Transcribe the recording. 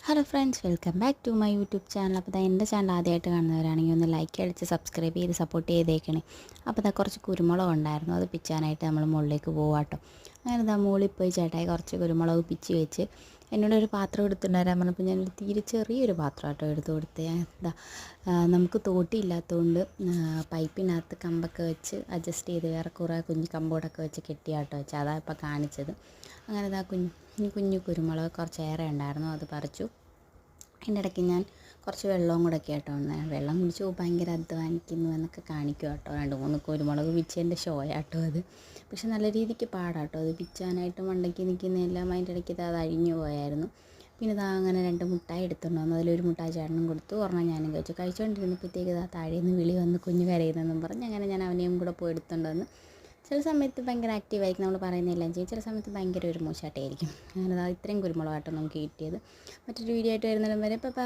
Hello friends, welcome back to my YouTube channel. അപ്പോൾ എൻ്റെ channel ആദ്യമായിട്ട് കാണുന്നവരാണെങ്കിൽ ഒന്ന് ലൈക്ക് അടിച്ച് സബ്സ്ക്രൈബ് ചെയ്ത് സപ്പോർട്ട് ചെയ്തേക്കണേ. അപ്പോൾ കുറച്ച് കുരുമുളക് ഉണ്ടായിരുന്നു, അത് പിച്ചാനായിട്ട് നമ്മൾ മുകളിലേക്ക് പോവാട്ടോ. അങ്ങനെ മുകളിൽ പോയി ചേട്ടായി കുറച്ച് കുരുമുളക് പിച്ചി വെച്ച് എന്നോടൊരു പാത്രം എടുത്തുകൊണ്ടുവരാൻ പറഞ്ഞപ്പോൾ ഞാനൊരു തീരെ ചെറിയൊരു പാത്രം കേട്ടോ എടുത്ത് കൊടുത്തേ. നമുക്ക് തോട്ടിയില്ലാത്തതുകൊണ്ട് പൈപ്പിനകത്ത് കമ്പൊക്കെ വെച്ച് അഡ്ജസ്റ്റ് ചെയ്ത് വേറെ കുറേ കുഞ്ഞ് കമ്പോടൊക്കെ വെച്ച് കെട്ടിയാട്ടോ വെച്ചാൽ അതാണ് ഇപ്പോൾ കാണിച്ചത്. അങ്ങനെ കുഞ്ഞു കുഞ്ഞു കുരുമുളക് കുറച്ചേറെ ഉണ്ടായിരുന്നു, അത് പറിച്ചു. അതിൻ്റെ ഇടയ്ക്ക് ഞാൻ കുറച്ച് വെള്ളവും കൂടെ ഒക്കെ കേട്ടോ വെള്ളം കുടിച്ചു ഭയങ്കര അധ്വാനിക്കുന്നു എന്നൊക്കെ കാണിക്കും കേട്ടോ. 2-3 കുരുമുളക് പിച്ചേൻ്റെ ഷോയാട്ടോ അത്. പക്ഷെ നല്ല രീതിക്ക് പാടാട്ടോ അത് പിച്ചാനായിട്ട്. മണ്ടയ്ക്ക് നിൽക്കുന്നതെല്ലാം അതിൻ്റെ ഇടയ്ക്ക് അത് അഴിഞ്ഞു പോയായിരുന്നു. പിന്നെ അങ്ങനെ 2 മുട്ടായി എടുത്തുകൊണ്ട് വന്നു. അതിലൊരു മുട്ടായി ചേട്ടനും കൊടുത്തു, ഒരെണ്ണം ഞാനും കഴിച്ചു. കഴിച്ചുകൊണ്ടിരുന്നപ്പോഴത്തേക്ക് താഴേന്ന് വിളി വന്ന് കുഞ്ഞ് കരയുന്നെന്നും പറഞ്ഞ് അങ്ങനെ ഞാൻ അവനെയും കൂടെ പോയി എടുത്തുകൊണ്ട് വന്ന്. ചില സമയത്ത് ഭയങ്കര ആക്റ്റീവായിരിക്കും, നമ്മൾ പറയുന്നതെല്ലാം ചെയ്യും. ചില സമയത്ത് ഭയങ്കര ഒരു മോശമായിട്ടായിരിക്കും. അങ്ങനെ ഇത്രയും കുരുമുളകാട്ടോ നമുക്ക് കിട്ടിയത്. മറ്റൊരു വീഡിയോ ആയിട്ട് വരുന്നിടം വരെ ബൈ.